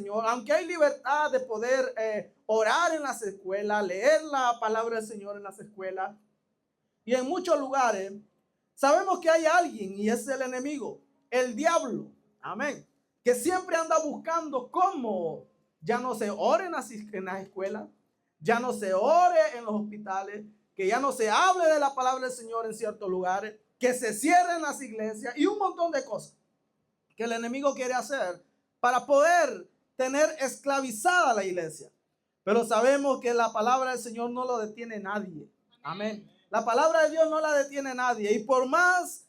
Señor, aunque hay libertad de poder orar en las escuelas, leer la palabra del Señor en las escuelas y en muchos lugares, sabemos que hay alguien y es el enemigo, el diablo, amén, que siempre anda buscando cómo ya no se ore en las escuelas, ya no se ore en los hospitales, que ya no se hable de la palabra del Señor en ciertos lugares, que se cierren las iglesias y un montón de cosas que el enemigo quiere hacer para poder tener esclavizada la iglesia. Pero sabemos que la palabra del Señor no lo detiene nadie. Amén. La palabra de Dios no la detiene nadie. Y por más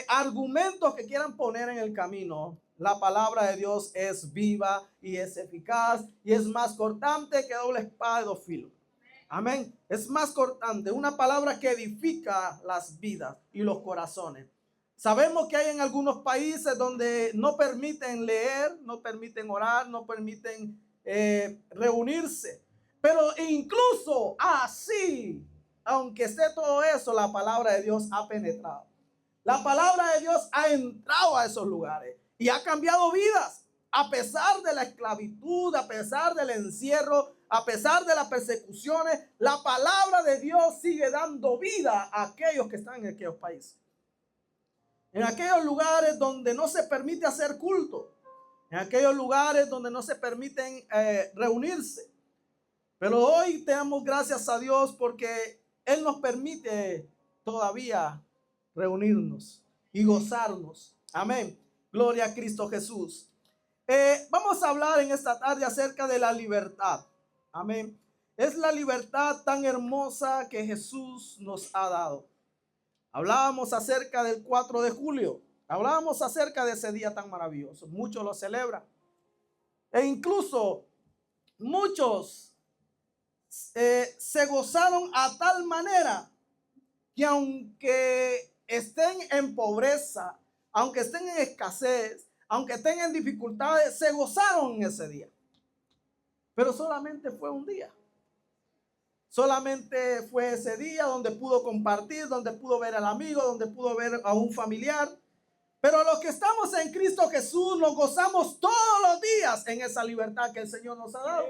argumentos que quieran poner en el camino, la palabra de Dios es viva y es eficaz y es más cortante que doble espada de dos filos. Amén. Es más cortante, una palabra que edifica las vidas y los corazones. Sabemos que hay en algunos países donde no permiten leer, no permiten orar, no permiten reunirse. Pero incluso así, aunque esté todo eso, la palabra de Dios ha penetrado. La palabra de Dios ha entrado a esos lugares y ha cambiado vidas. A pesar de la esclavitud, a pesar del encierro, a pesar de las persecuciones, la palabra de Dios sigue dando vida a aquellos que están en aquellos países. En aquellos lugares donde no se permite hacer culto, en aquellos lugares donde no se permiten reunirse. Pero hoy te damos gracias a Dios porque Él nos permite todavía reunirnos y gozarnos. Amén. Gloria a Cristo Jesús. Vamos a hablar en esta tarde acerca de la libertad. Amén. Es la libertad tan hermosa que Jesús nos ha dado. Hablábamos acerca del 4 de julio. Hablábamos acerca de ese día tan maravilloso. Muchos lo celebran. E incluso muchos se gozaron a tal manera que aunque estén en pobreza, aunque estén en escasez, aunque estén en dificultades, se gozaron en ese día. Pero solamente fue un día. Solamente fue ese día donde pudo compartir, donde pudo ver al amigo, donde pudo ver a un familiar. Pero los que estamos en Cristo Jesús nos gozamos todos los días en esa libertad que el Señor nos ha dado.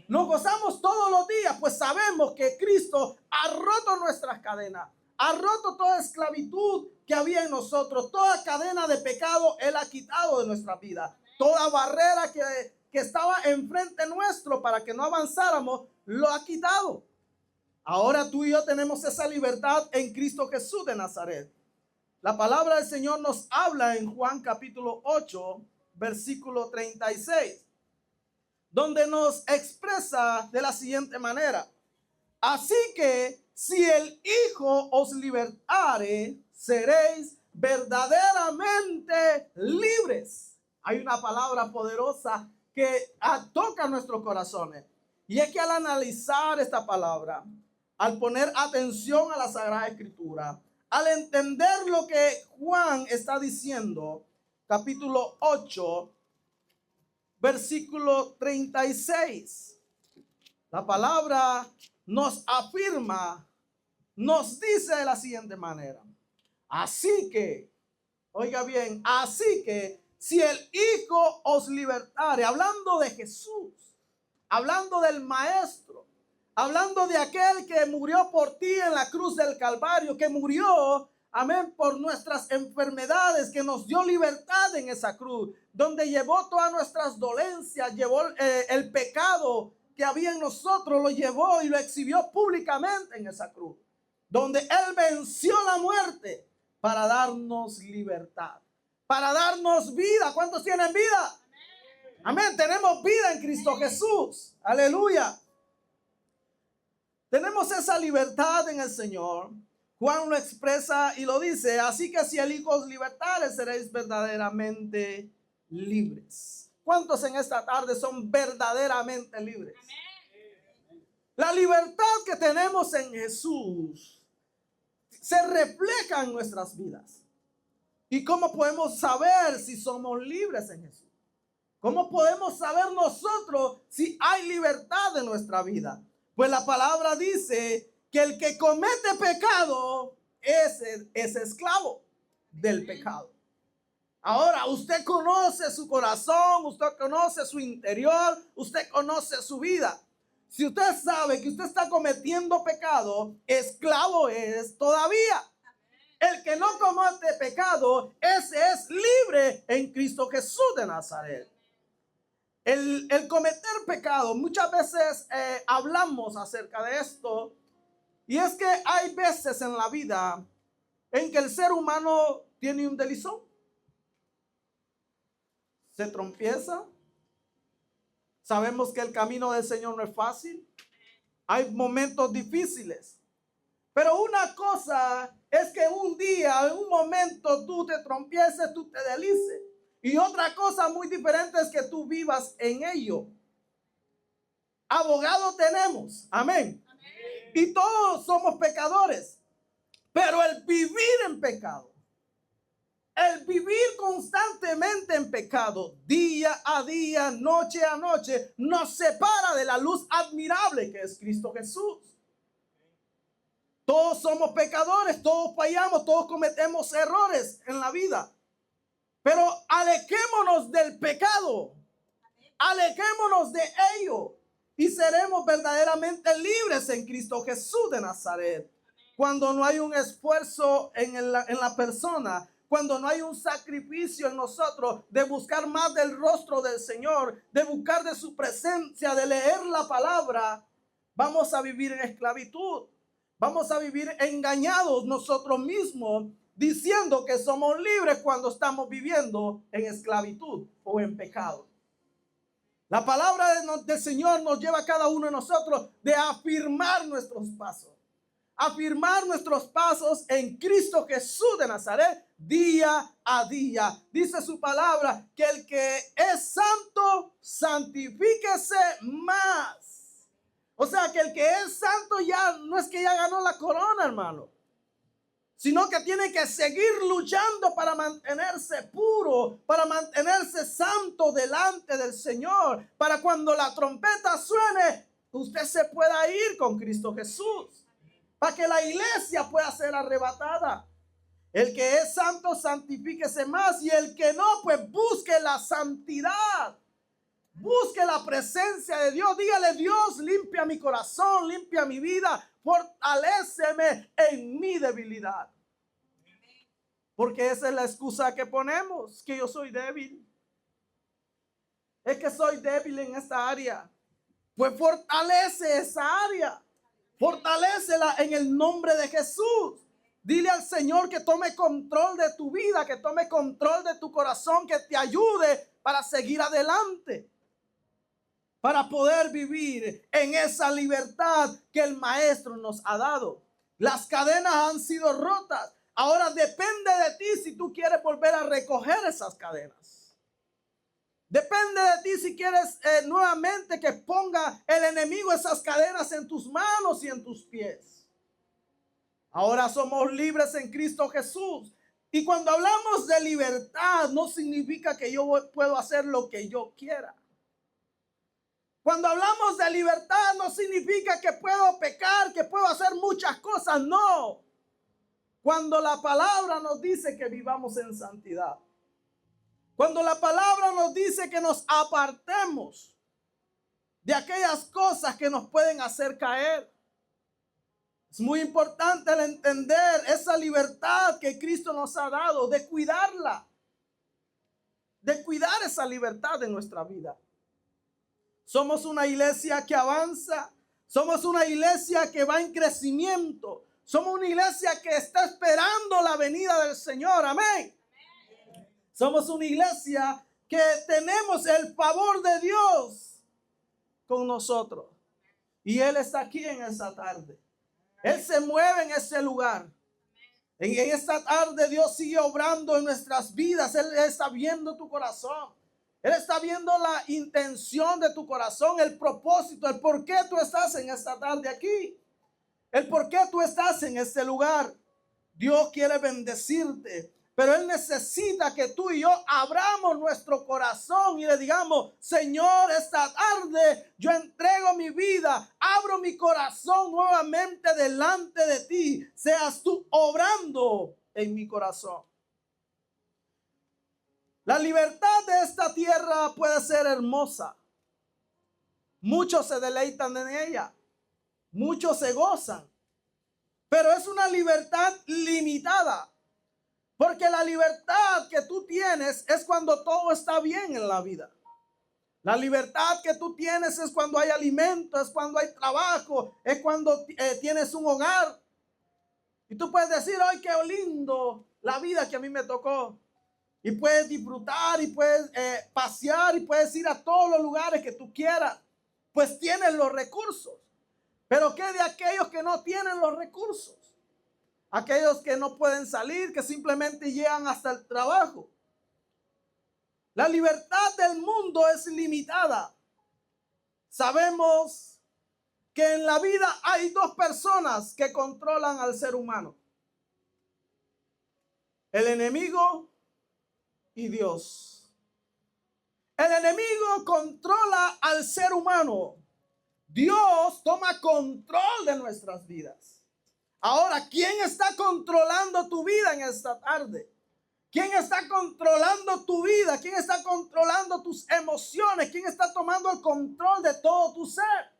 Nos gozamos todos los días, pues sabemos que Cristo ha roto nuestras cadenas, ha roto toda esclavitud que había en nosotros, toda cadena de pecado Él ha quitado de nuestra vida, toda barrera que estaba enfrente nuestro para que no avanzáramos, lo ha quitado. Ahora tú y yo tenemos esa libertad en Cristo Jesús de Nazaret. La palabra del Señor nos habla en Juan capítulo 8, versículo 36, donde nos expresa de la siguiente manera: así que si el Hijo os libertare, seréis verdaderamente libres. Hay una palabra poderosa que toca nuestros corazones. Y es que al analizar esta palabra, al poner atención a la Sagrada Escritura, al entender lo que Juan está diciendo, capítulo 8, versículo 36, la palabra nos afirma, nos dice de la siguiente manera: así que, oiga bien, así que si el Hijo os libertare, hablando de Jesús, hablando del Maestro, hablando de aquel que murió por ti en la cruz del Calvario, que murió, amén, por nuestras enfermedades, que nos dio libertad en esa cruz, donde llevó todas nuestras dolencias, llevó el pecado que había en nosotros, lo llevó y lo exhibió públicamente en esa cruz, donde Él venció la muerte para darnos libertad, para darnos vida. ¿Cuántos tienen vida? Amén. Tenemos vida en Cristo Jesús. Aleluya. Tenemos esa libertad en el Señor. Juan lo expresa y lo dice: así que si el Hijo os libertare, seréis verdaderamente libres. ¿Cuántos en esta tarde son verdaderamente libres? Amén. La libertad que tenemos en Jesús se refleja en nuestras vidas. ¿Y cómo podemos saber si somos libres en Jesús? ¿Cómo podemos saber nosotros si hay libertad en nuestra vida? Pues la palabra dice que el que comete pecado es esclavo del pecado. Ahora, usted conoce su corazón, usted conoce su interior, usted conoce su vida. Si usted sabe que usted está cometiendo pecado, esclavo es todavía. El que no comete pecado, ese es libre en Cristo Jesús de Nazaret. El cometer pecado, muchas veces hablamos acerca de esto, y es que hay veces en la vida en que el ser humano tiene un desliz, se trompieza. Sabemos que el camino del Señor no es fácil, hay momentos difíciles, pero una cosa es que un día, en un momento, tú te trompieces, tú te deslices. Y otra cosa muy diferente es que tú vivas en ello. Abogado tenemos, amén. Y todos somos pecadores, pero el vivir en pecado, el vivir constantemente en pecado, día a día, noche a noche, nos separa de la luz admirable que es Cristo Jesús. Todos somos pecadores, todos fallamos, todos cometemos errores en la vida. Pero alejémonos del pecado, alejémonos de ello y seremos verdaderamente libres en Cristo Jesús de Nazaret. Cuando no hay un esfuerzo en la persona, cuando no hay un sacrificio en nosotros de buscar más del rostro del Señor, de buscar de su presencia, de leer la palabra, vamos a vivir en esclavitud. Vamos a vivir engañados nosotros mismos, diciendo que somos libres cuando estamos viviendo en esclavitud o en pecado. La palabra del Señor nos lleva a cada uno de nosotros de afirmar nuestros pasos. Afirmar nuestros pasos en Cristo Jesús de Nazaret día a día. Dice su palabra que el que es santo, santifíquese más. O sea que el que es santo ya no es que ya ganó la corona, hermano, sino que tiene que seguir luchando para mantenerse puro, para mantenerse santo delante del Señor, para cuando la trompeta suene, usted se pueda ir con Cristo Jesús, para que la iglesia pueda ser arrebatada. El que es santo, santifíquese más, y el que no, pues busque la santidad. Busque la presencia de Dios. Dígale: Dios, limpia mi corazón, limpia mi vida, fortaléceme en mi debilidad. Porque esa es la excusa que ponemos, que yo soy débil. Es que soy débil en esta área. Pues fortalece esa área. Fortalécela en el nombre de Jesús. Dile al Señor que tome control de tu vida, que tome control de tu corazón, que te ayude para seguir adelante, para poder vivir en esa libertad que el Maestro nos ha dado. Las cadenas han sido rotas. Ahora depende de ti si tú quieres volver a recoger esas cadenas. Depende de ti si quieres nuevamente que ponga el enemigo esas cadenas en tus manos y en tus pies. Ahora somos libres en Cristo Jesús. Y cuando hablamos de libertad, no significa que yo puedo hacer lo que yo quiera. Cuando hablamos de libertad, no significa que puedo pecar, que puedo hacer muchas cosas. No. Cuando la palabra nos dice que vivamos en santidad. Cuando la palabra nos dice que nos apartemos de aquellas cosas que nos pueden hacer caer. Es muy importante el entender esa libertad que Cristo nos ha dado, de cuidarla, de cuidar esa libertad de nuestra vida. Somos una iglesia que avanza, somos una iglesia que va en crecimiento, somos una iglesia que está esperando la venida del Señor, amén. Somos una iglesia que tenemos el favor de Dios con nosotros. Y Él está aquí en esta tarde. Él se mueve en ese lugar. En esta tarde Dios sigue obrando en nuestras vidas. Él está viendo tu corazón. Él está viendo la intención de tu corazón, el propósito, el por qué tú estás en esta tarde aquí. El por qué tú estás en este lugar. Dios quiere bendecirte. Pero Él necesita que tú y yo abramos nuestro corazón y le digamos: Señor, esta tarde yo entrego mi vida, abro mi corazón nuevamente delante de ti. Seas tú obrando en mi corazón. La libertad de esta tierra puede ser hermosa. Muchos se deleitan en ella. Muchos se gozan. Pero es una libertad limitada. Porque la libertad que tú tienes es cuando todo está bien en la vida. La libertad que tú tienes es cuando hay alimento, es cuando hay trabajo, es cuando tienes un hogar. Y tú puedes decir, ay, qué lindo la vida que a mí me tocó. Y puedes disfrutar y puedes pasear y puedes ir a todos los lugares que tú quieras. Pues tienes los recursos. Pero ¿qué de aquellos que no tienen los recursos? Aquellos que no pueden salir, que simplemente llegan hasta el trabajo. La libertad del mundo es limitada. Sabemos que en la vida hay dos personas que controlan al ser humano. El enemigo y Dios. El enemigo controla al ser humano. Dios toma control de nuestras vidas. Ahora, ¿quién está controlando tu vida en esta tarde? ¿Quién está controlando tu vida? ¿Quién está controlando tus emociones? ¿Quién está tomando el control de todo tu ser?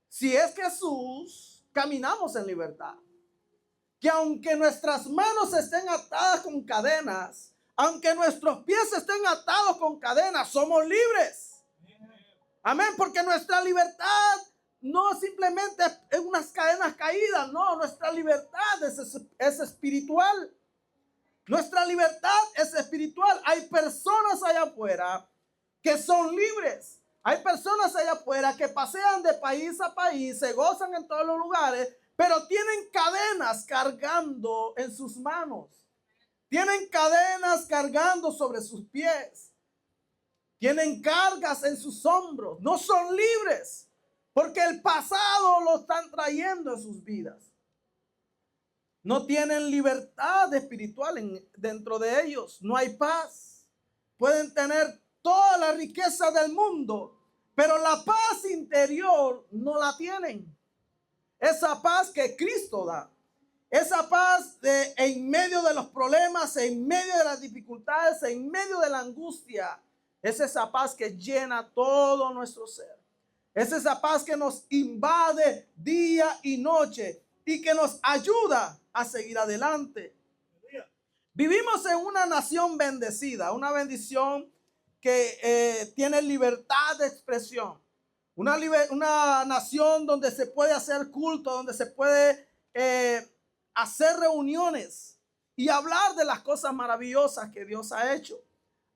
Si es Jesús, caminamos en libertad. Que aunque nuestras manos estén atadas con cadenas, aunque nuestros pies estén atados con cadenas, somos libres. Amén, porque nuestra libertad no simplemente es unas cadenas caídas, no, nuestra libertad es espiritual. Nuestra libertad es espiritual. Hay personas allá afuera que son libres. Hay personas allá afuera que pasean de país a país, se gozan en todos los lugares, pero tienen cadenas cargando en sus manos. Tienen cadenas cargando sobre sus pies. Tienen cargas en sus hombros. No son libres porque el pasado lo están trayendo en sus vidas. No tienen libertad espiritual dentro de ellos. No hay paz. Pueden tener toda la riqueza del mundo, pero la paz interior no la tienen. Esa paz que Cristo da. Esa paz en medio de los problemas, en medio de las dificultades, en medio de la angustia. Es esa paz que llena todo nuestro ser. Es esa paz que nos invade día y noche y que nos ayuda a seguir adelante. Vivimos en una nación bendecida, una bendición que tiene libertad de expresión. Una nación donde se puede hacer culto, donde se puede hacer reuniones y hablar de las cosas maravillosas que Dios ha hecho.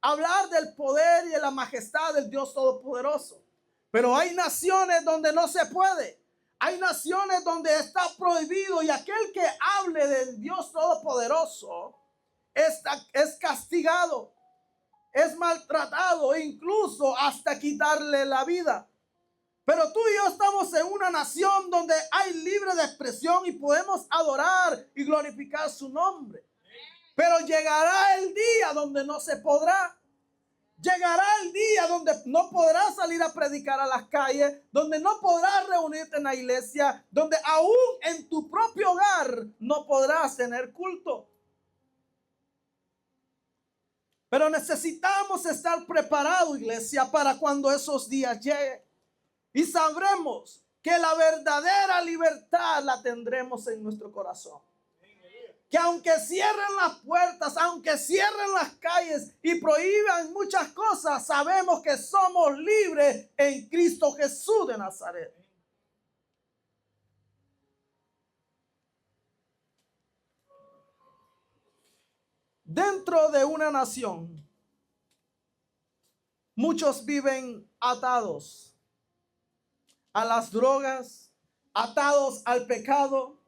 Hablar del poder y de la majestad del Dios Todopoderoso. Pero hay naciones donde no se puede. Hay naciones donde está prohibido y aquel que hable del Dios Todopoderoso es castigado, es maltratado, incluso hasta quitarle la vida. Pero tú y yo estamos en una nación donde hay libre de expresión y podemos adorar y glorificar su nombre. Pero llegará el día donde no se podrá. Llegará el día donde no podrás salir a predicar a las calles, donde no podrás reunirte en la iglesia, donde aún en tu propio hogar no podrás tener culto. Pero necesitamos estar preparados, iglesia, para cuando esos días lleguen. Y sabremos que la verdadera libertad la tendremos en nuestro corazón. Que aunque cierren las puertas, aunque cierren las calles y prohíban muchas cosas, sabemos que somos libres en Cristo Jesús de Nazaret. Dentro de una nación, muchos viven atados a las drogas, atados al pecado,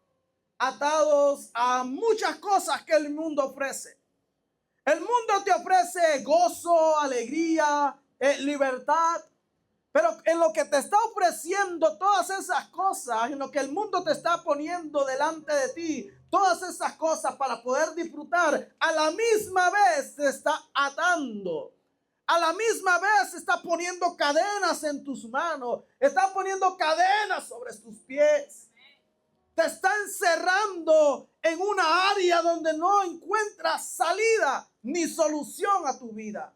atados a muchas cosas que el mundo ofrece. El mundo te ofrece gozo, alegría, libertad, pero en lo que te está ofreciendo todas esas cosas, en lo que el mundo te está poniendo delante de ti, todas esas cosas para poder disfrutar, a la misma vez te está atando. A la misma vez está poniendo cadenas en tus manos, está poniendo cadenas sobre tus pies. te está encerrando en una área donde no encuentras salida ni solución a tu vida.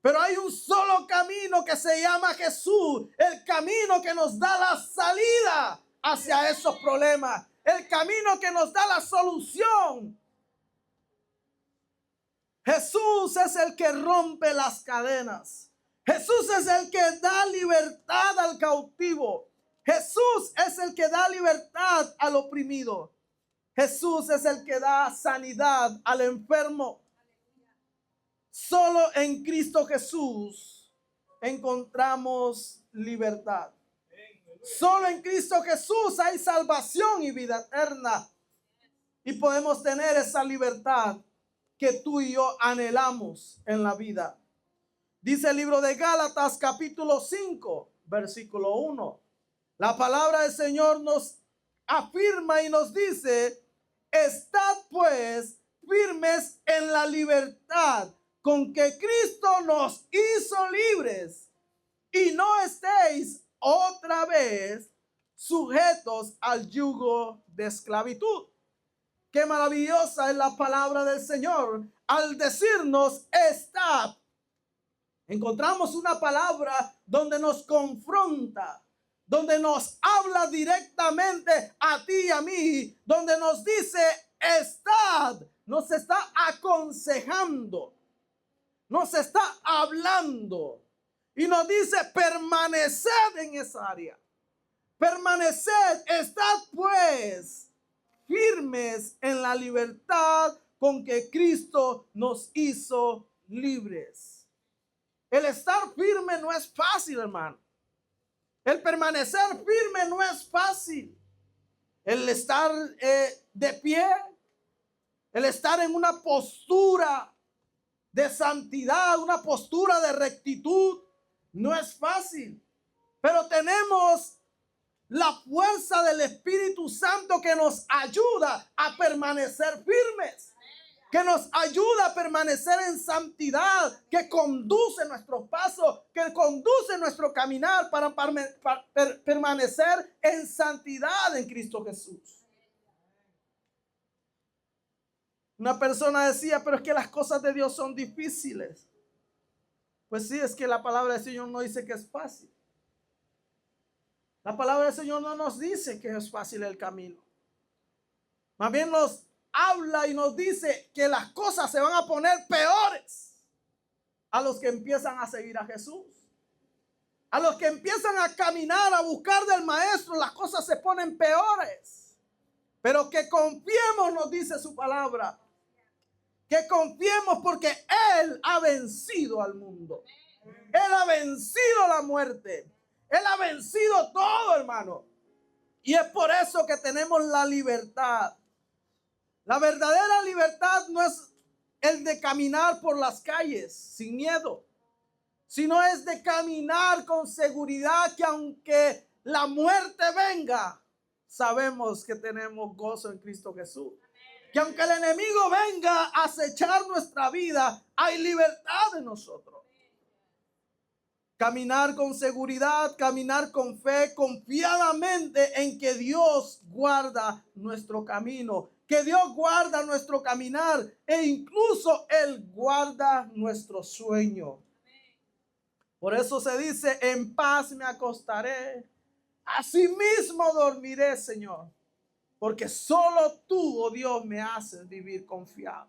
Pero hay un solo camino que se llama Jesús, el camino que nos da la salida hacia esos problemas, el camino que nos da la solución. Jesús es el que rompe las cadenas. Jesús es el que da libertad al cautivo. Jesús es el que da libertad al oprimido. Jesús es el que da sanidad al enfermo. Solo en Cristo Jesús encontramos libertad. Solo en Cristo Jesús hay salvación y vida eterna. Y podemos tener esa libertad que tú y yo anhelamos en la vida. Dice el libro de Gálatas capítulo 5, versículo 1. La palabra del Señor nos afirma y nos dice: estad pues firmes en la libertad con que Cristo nos hizo libres, y no estéis otra vez sujetos al yugo de esclavitud. Qué maravillosa es la palabra del Señor al decirnos estad. Encontramos una palabra donde nos confronta, donde nos habla directamente a ti y a mí, donde nos dice estad, nos está aconsejando, nos está hablando y nos dice permaneced en esa área. Permaneced, estad pues firmes en la libertad con que Cristo nos hizo libres. El estar firme no es fácil, hermano. El permanecer firme no es fácil. El estar de pie, el estar en una postura de santidad, una postura de rectitud, no es fácil. Pero tenemos la fuerza del Espíritu Santo que nos ayuda a permanecer firmes, que nos ayuda a permanecer en santidad, que conduce nuestros pasos, que conduce nuestro caminar para permanecer en santidad en Cristo Jesús. Una persona decía, pero es que las cosas de Dios son difíciles. Pues sí, es que la palabra del Señor no dice que es fácil. La palabra del Señor no nos dice que es fácil el camino. Más bien nos habla y nos dice que las cosas se van a poner peores a los que empiezan a seguir a Jesús. A los que empiezan a caminar, a buscar del Maestro, las cosas se ponen peores. Pero que confiemos, nos dice su palabra. Que confiemos porque Él ha vencido al mundo. Él ha vencido la muerte. Él ha vencido todo, hermano. Y es por eso que tenemos la libertad. La verdadera libertad no es el de caminar por las calles sin miedo, sino es de caminar con seguridad que aunque la muerte venga, sabemos que tenemos gozo en Cristo Jesús. Que aunque el enemigo venga a acechar nuestra vida, hay libertad en nosotros. Caminar con seguridad, caminar con fe, confiadamente en que Dios guarda nuestro camino, que Dios guarda nuestro caminar e incluso Él guarda nuestro sueño. Por eso se dice, en paz me acostaré, asimismo dormiré, Señor, porque solo tú, oh Dios, me haces vivir confiado.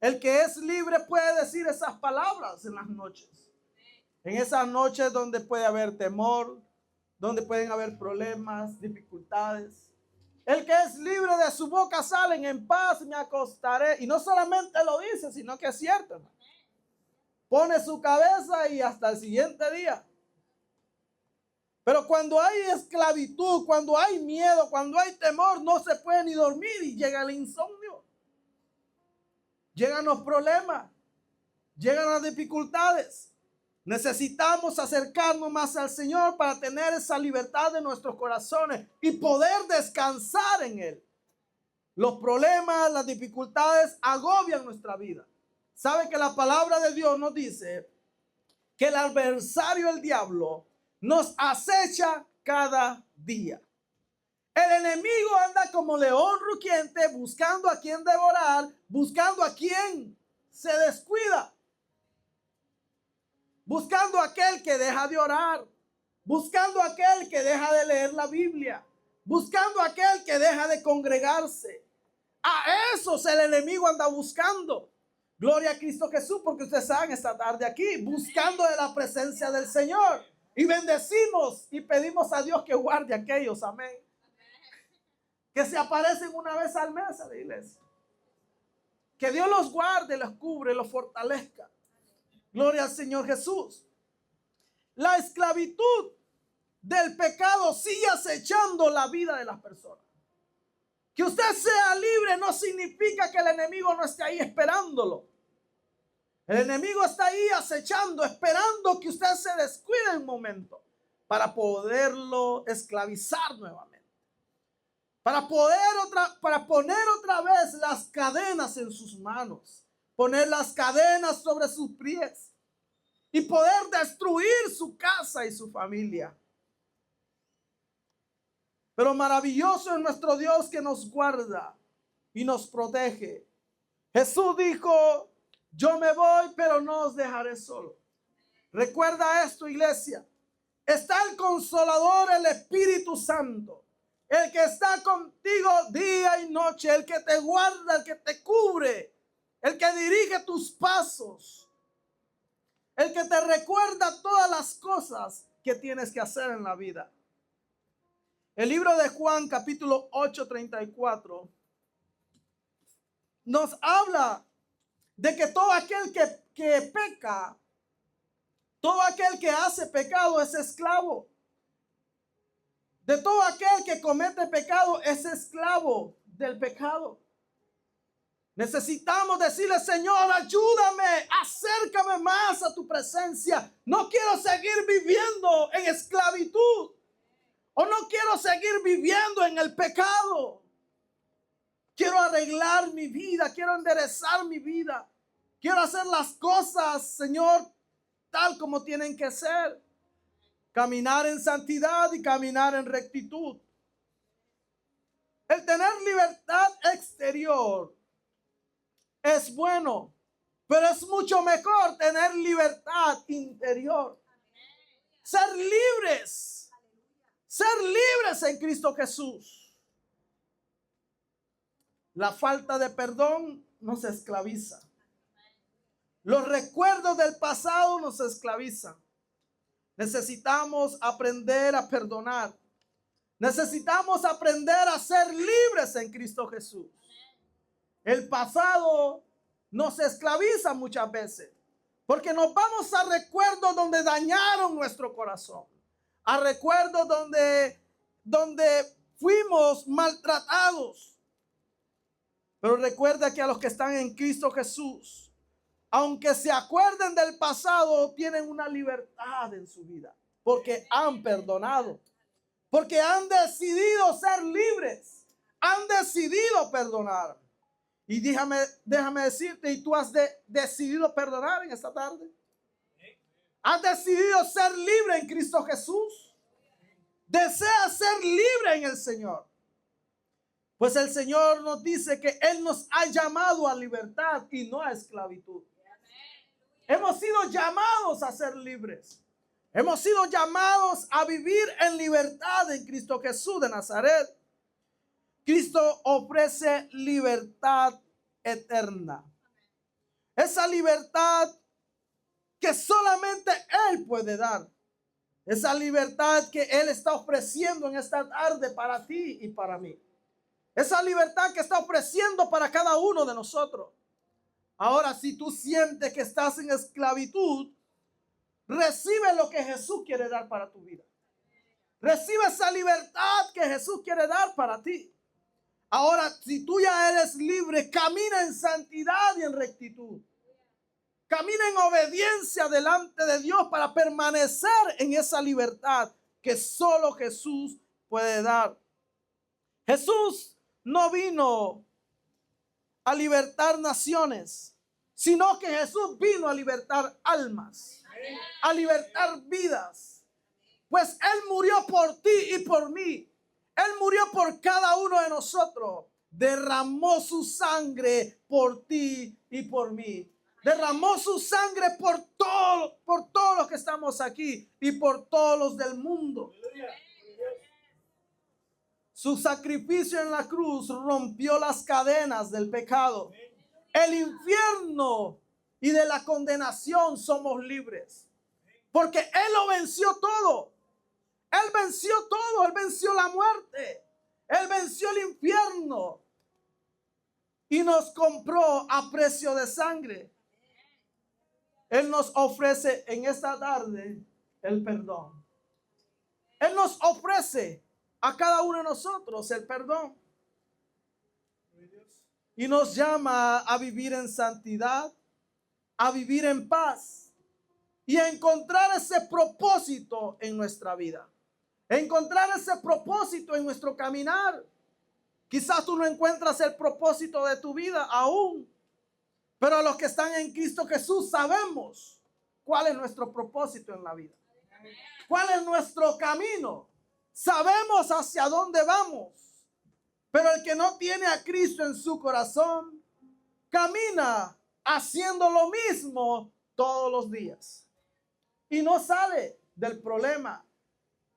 El que es libre puede decir esas palabras en las noches. En esas noches donde puede haber temor, donde pueden haber problemas, dificultades. El que es libre de su boca salen, en paz me acostaré. Y no solamente lo dice, sino que es cierto, hermano. Pone su cabeza y hasta el siguiente día. Pero cuando hay esclavitud, cuando hay miedo, cuando hay temor, no se puede ni dormir y llega el insomnio. Llegan los problemas, llegan las dificultades. Necesitamos acercarnos más al Señor para tener esa libertad de nuestros corazones y poder descansar en Él. Los problemas, las dificultades agobian nuestra vida. ¿Sabe que la palabra de Dios nos dice que el adversario, el diablo, nos acecha cada día? El enemigo anda como león rugiente buscando a quien devorar, buscando a quien se descuida, buscando a aquel que deja de orar, buscando a aquel que deja de leer la Biblia, buscando a aquel que deja de congregarse. A esos el enemigo anda buscando. Gloria a Cristo Jesús, porque ustedes saben esta tarde aquí, buscando de la presencia del Señor. Y bendecimos y pedimos a Dios que guarde a aquellos, amén, que se aparecen una vez al mes a la iglesia. Que Dios los guarde, los cubre, los fortalezca. Gloria al Señor Jesús. La esclavitud del pecado sigue acechando la vida de las personas. Que usted sea libre no significa que el enemigo no esté ahí esperándolo. El enemigo está ahí acechando, esperando que usted se descuide un momento para poderlo esclavizar nuevamente. Para poner otra vez las cadenas en sus manos, poner las cadenas sobre sus pies y poder destruir su casa y su familia. Pero maravilloso es nuestro Dios que nos guarda y nos protege. Jesús dijo: yo me voy, pero no os dejaré solo. Recuerda esto, iglesia. Está el Consolador, el Espíritu Santo, el que está contigo día y noche, el que te guarda, el que te cubre, el que dirige tus pasos, el que te recuerda todas las cosas que tienes que hacer en la vida. El libro de Juan, capítulo 8, 34, nos habla de que todo aquel que peca, todo aquel que hace pecado es esclavo. De todo aquel que comete pecado es esclavo del pecado. Necesitamos decirle: Señor, ayúdame, acércame más a tu presencia. No quiero seguir viviendo en esclavitud. O no quiero seguir viviendo en el pecado. Quiero arreglar mi vida, quiero enderezar mi vida. Quiero hacer las cosas, Señor, tal como tienen que ser. Caminar en santidad y caminar en rectitud. El tener libertad exterior es bueno, pero es mucho mejor tener libertad interior. Ser libres. Ser libres en Cristo Jesús. La falta de perdón nos esclaviza. Los recuerdos del pasado nos esclavizan. Necesitamos aprender a perdonar. Necesitamos aprender a ser libres en Cristo Jesús. El pasado nos esclaviza muchas veces, porque nos vamos a recuerdos donde dañaron nuestro corazón, a recuerdos donde fuimos maltratados. Pero recuerda que a los que están en Cristo Jesús, aunque se acuerden del pasado, tienen una libertad en su vida, porque han perdonado, porque han decidido ser libres, han decidido perdonar. Y déjame decirte, ¿y tú has decidido perdonar en esta tarde? ¿Has decidido ser libre en Cristo Jesús? ¿Deseas ser libre en el Señor? Pues el Señor nos dice que Él nos ha llamado a libertad y no a esclavitud. Hemos sido llamados a ser libres. Hemos sido llamados a vivir en libertad en Cristo Jesús de Nazaret. Cristo ofrece libertad eterna. Esa libertad que solamente Él puede dar. Esa libertad que Él está ofreciendo en esta tarde para ti y para mí. Esa libertad que está ofreciendo para cada uno de nosotros. Ahora, si tú sientes que estás en esclavitud, recibe lo que Jesús quiere dar para tu vida. Recibe esa libertad que Jesús quiere dar para ti. Ahora, si tú ya eres libre, camina en santidad y en rectitud. Camina en obediencia delante de Dios para permanecer en esa libertad que solo Jesús puede dar. Jesús no vino a libertar naciones, sino que Jesús vino a libertar almas, a libertar vidas. Pues Él murió por ti y por mí. Él murió por cada uno de nosotros. Derramó su sangre por ti y por mí. Derramó su sangre por todos los que estamos aquí y por todos los del mundo. Su sacrificio en la cruz rompió las cadenas del pecado. El infierno y de la condenación somos libres. Porque Él lo venció todo. Él venció todo. Él venció la muerte. Él venció el infierno. Y nos compró a precio de sangre. Él nos ofrece en esta tarde el perdón. Él nos ofrece a cada uno de nosotros el perdón. Y nos llama a vivir en santidad, a vivir en paz y a encontrar ese propósito en nuestra vida. Encontrar ese propósito en nuestro caminar. Quizás tú no encuentras el propósito de tu vida aún. Pero los que están en Cristo Jesús sabemos cuál es nuestro propósito en la vida. ¿Cuál es nuestro camino? Sabemos hacia dónde vamos. Pero el que no tiene a Cristo en su corazón, camina haciendo lo mismo todos los días. Y no sale del problema.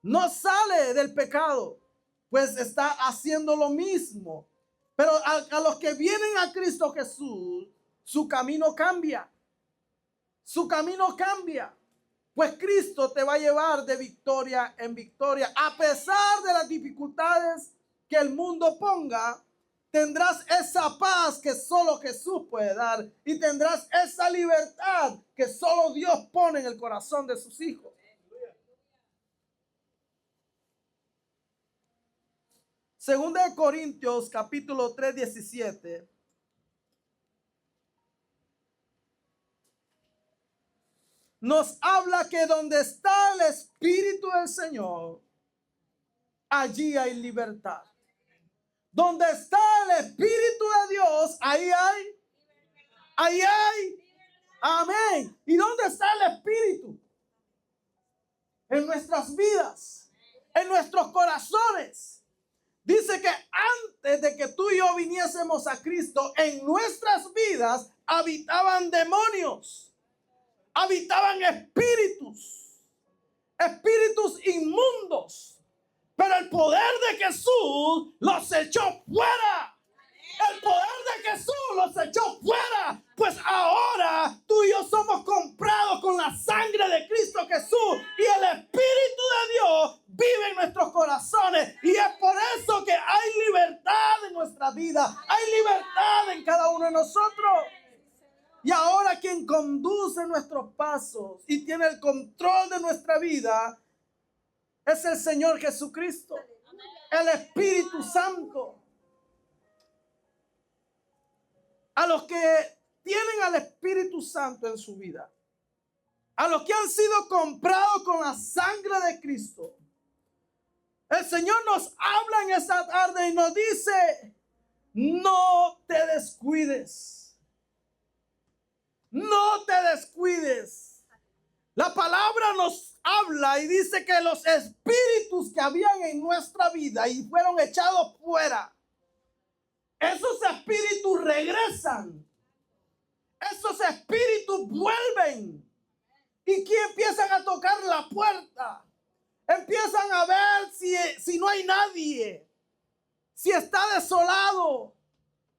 No sale del pecado. Pues está haciendo lo mismo. Pero a los que vienen a Cristo Jesús, su camino cambia. Su camino cambia. Pues Cristo te va a llevar de victoria en victoria. A pesar de las dificultades que el mundo ponga, tendrás esa paz que solo Jesús puede dar. Y tendrás esa libertad que solo Dios pone en el corazón de sus hijos. Segunda de Corintios capítulo 3, 17. Nos habla que donde está el Espíritu del Señor, allí hay libertad. Donde está el Espíritu de Dios, ahí hay. Amén. ¿Y dónde está el Espíritu? En nuestras vidas, en nuestros corazones. Dice que antes de que tú y yo viniésemos a Cristo, en nuestras vidas habitaban demonios. Habitaban espíritus inmundos, pero el poder de Jesús los echó fuera. El poder de Jesús los echó fuera, pues ahora tú y yo somos comprados con la sangre de Cristo Jesús y el Espíritu de Dios vive en nuestros corazones, y es por eso que hay libertad en nuestra vida, hay libertad en cada uno de nosotros. Y ahora quien conduce nuestros pasos y tiene el control de nuestra vida es el Señor Jesucristo, el Espíritu Santo. A los que tienen al Espíritu Santo en su vida, a los que han sido comprados con la sangre de Cristo, el Señor nos habla en esta tarde y nos dice: no te descuides. No te descuides. La palabra nos habla y dice que los espíritus que habían en nuestra vida y fueron echados fuera, esos espíritus regresan. Esos espíritus vuelven. ¿Y quién empiezan a tocar la puerta? Empiezan a ver si no hay nadie, si está desolado.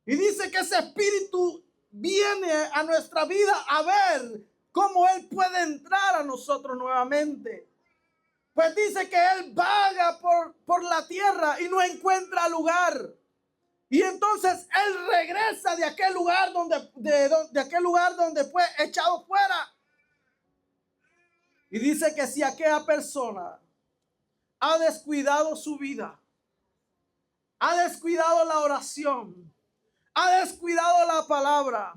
Y dice que ese espíritu viene a nuestra vida a ver cómo Él puede entrar a nosotros nuevamente. Pues dice que Él vaga por la tierra y no encuentra lugar. Y entonces Él regresa de aquel lugar donde fue echado fuera. Y dice que si aquella persona ha descuidado su vida, ha descuidado la oración, ha descuidado la palabra,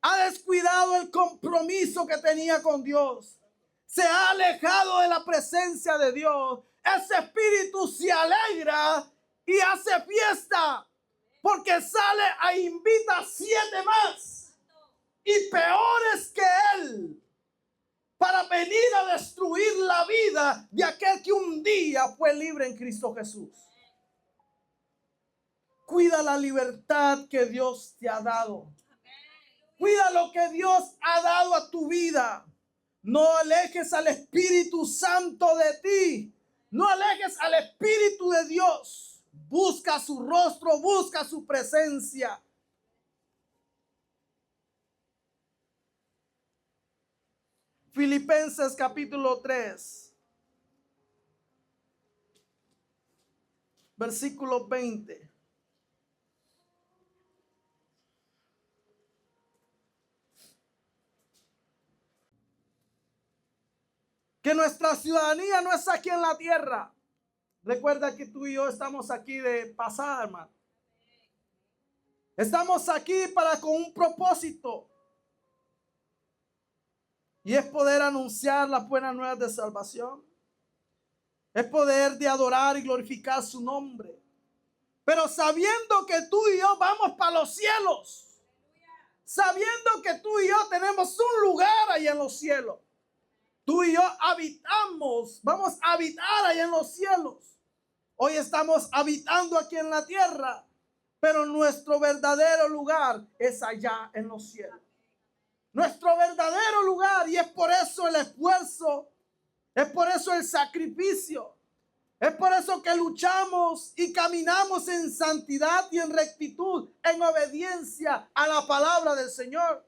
ha descuidado el compromiso que tenía con Dios, se ha alejado de la presencia de Dios, ese espíritu se alegra y hace fiesta, porque sale e invita a 7 más y peores que él, para venir a destruir la vida de aquel que un día fue libre en Cristo Jesús. Cuida la libertad que Dios te ha dado. Cuida lo que Dios ha dado a tu vida. No alejes al Espíritu Santo de ti. No alejes al Espíritu de Dios. Busca su rostro, busca su presencia. Filipenses capítulo 3, versículo 20. Que nuestra ciudadanía no es aquí en la tierra. Recuerda que tú y yo estamos aquí de pasada, hermano. Estamos aquí con un propósito. Y es poder anunciar las buenas nuevas de salvación. Es poder de adorar y glorificar su nombre. Pero sabiendo que tú y yo vamos para los cielos. Sabiendo que tú y yo tenemos un lugar ahí en los cielos. Tú y yo vamos a habitar ahí en los cielos. Hoy estamos habitando aquí en la tierra, pero nuestro verdadero lugar es allá en los cielos. Nuestro verdadero lugar, y es por eso el esfuerzo, es por eso el sacrificio, es por eso que luchamos y caminamos en santidad y en rectitud, en obediencia a la palabra del Señor.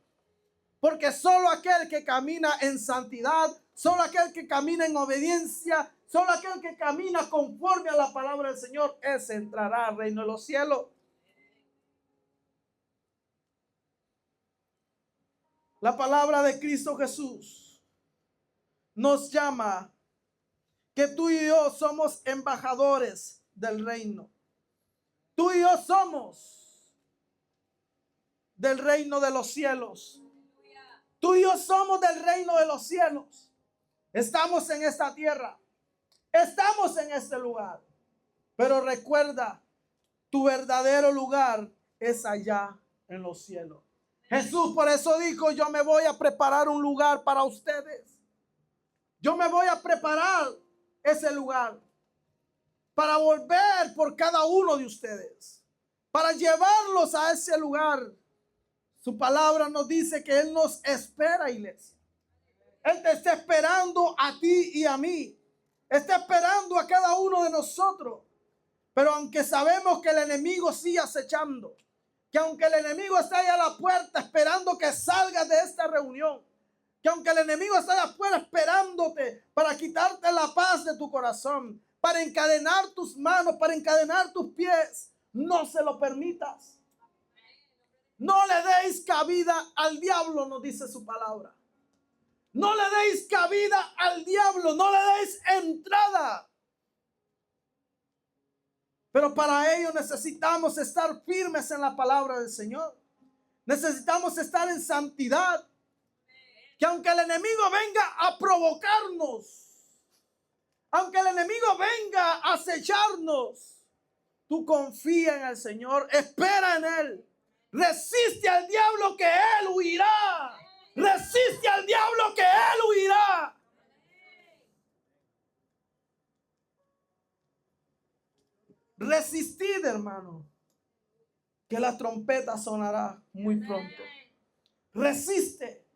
Porque solo aquel que camina en santidad, solo aquel que camina en obediencia, solo aquel que camina conforme a la palabra del Señor, ese entrará al reino de los cielos. La palabra de Cristo Jesús nos llama que tú y yo somos embajadores del reino. Tú y yo somos del reino de los cielos. Tú y yo somos del reino de los cielos. Estamos en esta tierra. Estamos en este lugar. Pero recuerda, tu verdadero lugar es allá en los cielos. Jesús por eso dijo, yo me voy a preparar un lugar para ustedes. Yo me voy a preparar ese lugar para volver por cada uno de ustedes, para llevarlos a ese lugar. Su palabra nos dice que Él nos espera, iglesia. Él te está esperando a ti y a mí. Está esperando a cada uno de nosotros. Pero aunque sabemos que el enemigo sigue acechando, que aunque el enemigo está ahí a la puerta esperando que salgas de esta reunión, que aunque el enemigo está allá afuera esperándote para quitarte la paz de tu corazón, para encadenar tus manos, para encadenar tus pies, no se lo permitas. No le deis cabida al diablo, nos dice su palabra. No le deis cabida al diablo, no le deis entrada. Pero para ello necesitamos estar firmes en la palabra del Señor. Necesitamos estar en santidad. Que aunque el enemigo venga a provocarnos, aunque el enemigo venga a acecharnos, tú confía en el Señor, espera en Él. Resiste al diablo que Él huirá. Resiste al diablo que Él huirá. Resistid, hermano, que la trompeta sonará muy pronto. Resiste.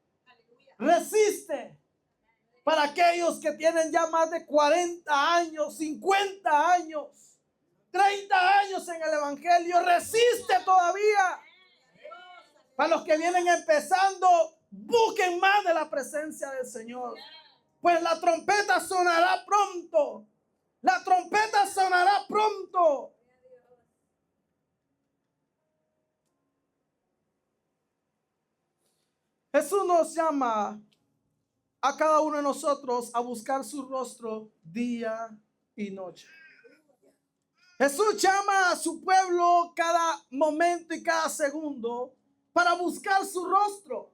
Resiste. Para aquellos que tienen ya más de 40 años, 50 años, 30 años en el evangelio, resiste todavía. Para los que vienen empezando, busquen más de la presencia del Señor. Pues la trompeta sonará pronto. La trompeta sonará pronto. Jesús nos llama a cada uno de nosotros a buscar su rostro día y noche. Jesús llama a su pueblo cada momento y cada segundo para buscar su rostro.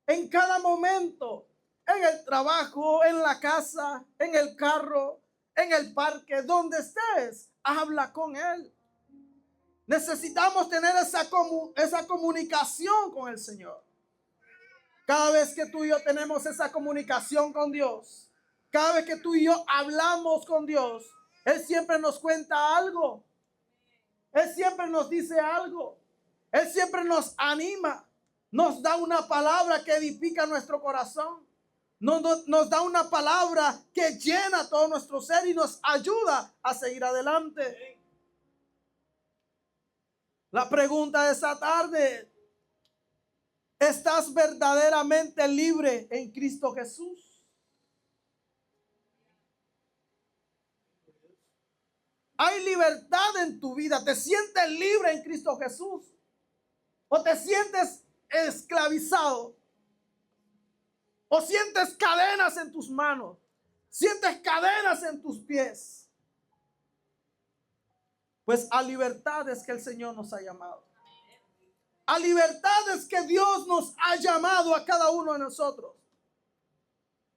En cada momento, en el trabajo, en la casa, en el carro, en el parque, donde estés, habla con Él. Necesitamos tener esa comunicación con el Señor. Cada vez que tú y yo tenemos esa comunicación con Dios, cada vez que tú y yo hablamos con Dios, Él siempre nos cuenta algo. Él siempre nos dice algo. Él siempre nos anima. Nos da una palabra que edifica nuestro corazón. Nos da una palabra que llena todo nuestro ser y nos ayuda a seguir adelante. La pregunta de esta tarde: ¿estás verdaderamente libre en Cristo Jesús? ¿Hay libertad en tu vida? ¿Te sientes libre en Cristo Jesús? ¿O te sientes esclavizado? ¿O sientes cadenas en tus manos? ¿Sientes cadenas en tus pies? Pues a libertad es que el Señor nos ha llamado. A libertad es que Dios nos ha llamado a cada uno de nosotros.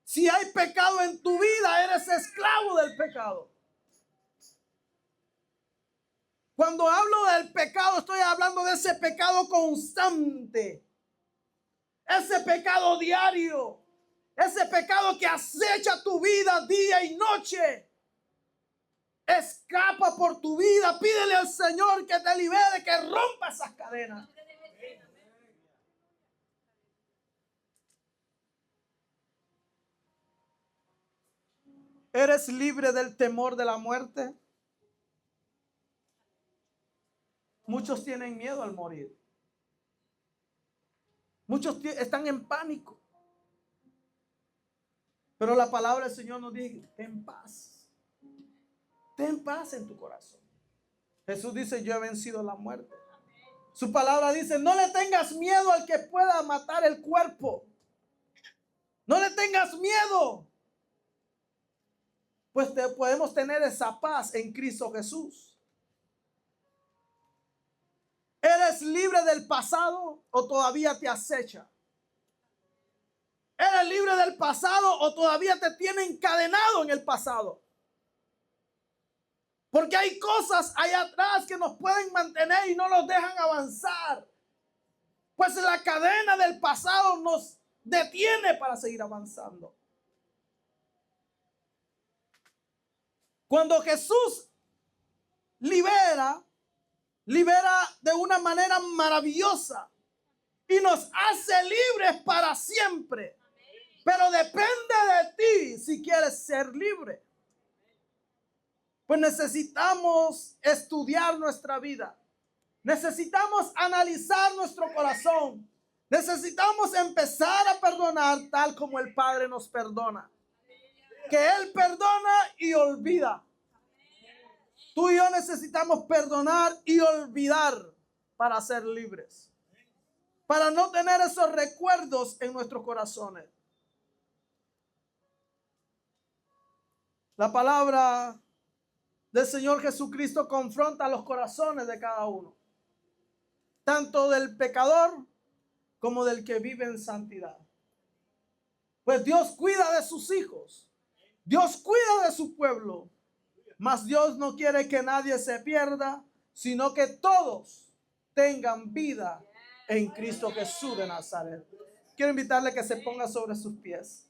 Si hay pecado en tu vida, eres esclavo del pecado. Cuando hablo del pecado, estoy hablando de ese pecado constante. Ese pecado diario. Ese pecado que acecha tu vida día y noche. Escapa por tu vida. Pídele al Señor que te libere, que rompa esas cadenas. ¿Eres libre del temor de la muerte? Muchos tienen miedo al morir. Muchos están en pánico. Pero la palabra del Señor nos dice: ten paz. Ten paz en tu corazón. Jesús dice: yo he vencido la muerte. Su palabra dice: no le tengas miedo al que pueda matar el cuerpo. No le tengas miedo. Pues podemos tener esa paz en Cristo Jesús. ¿Eres libre del pasado o todavía te acecha? ¿Eres libre del pasado o todavía te tiene encadenado en el pasado? Porque hay cosas allá atrás que nos pueden mantener y no nos dejan avanzar. Pues la cadena del pasado nos detiene para seguir avanzando. Cuando Jesús libera de una manera maravillosa y nos hace libres para siempre. Pero depende de ti si quieres ser libre. Pues necesitamos estudiar nuestra vida. Necesitamos analizar nuestro corazón. Necesitamos empezar a perdonar tal como el Padre nos perdona. Que Él perdona y olvida. Tú y yo necesitamos perdonar y olvidar para ser libres. Para no tener esos recuerdos en nuestros corazones. La palabra del Señor Jesucristo confronta los corazones de cada uno. Tanto del pecador como del que vive en santidad. Pues Dios cuida de sus hijos. Dios cuida de su pueblo. Mas Dios no quiere que nadie se pierda, sino que todos tengan vida en Cristo Jesús de Nazaret. Quiero invitarle a que se ponga sobre sus pies.